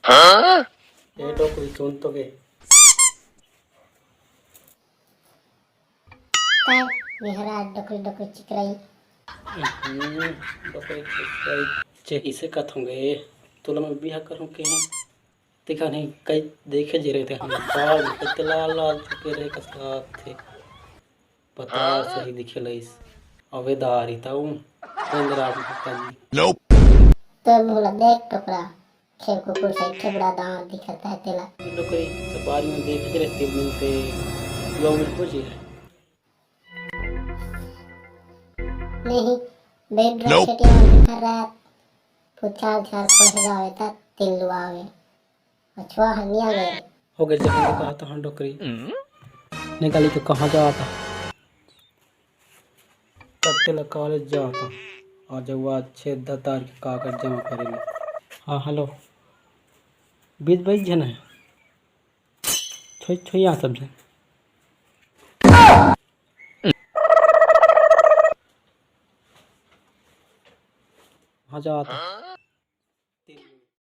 ये टोकरी सुन तो के काय विहरा डोकरी डोकरी चिकराई टोकरी चे इसे कथूंगे तुला मैं बिहा करूं के देखा नहीं कई देखे जे रहे थे हम बाल कितने लाल लाल चुके रहे का साथ थे पता सही दिखे लइस अवेदारी ताऊ केंद्रा का जी तो बोला देख टोकरा खेल कुकुर से ठेबड़ा दांत दिखता है तेला टोकरी तो बारी में देखे जे रहते मिलते यो मिल को जी नहीं बेड रखेटिया में कर रहा पुछाल छाल खोज जावे ता तिल्लू आवे अछवा हनिया गए हो गए जब मैंने कहा था हाँ डोकरी निकाली तो कहाँ जाता कत्ते ला कॉलेज जाता और जब वो अच्छे 10 तारीख के कागज जमा करेंगे हाँ हेलो बीज भाई जन है छोई छोई यहाँ सब जन वहाँ जाता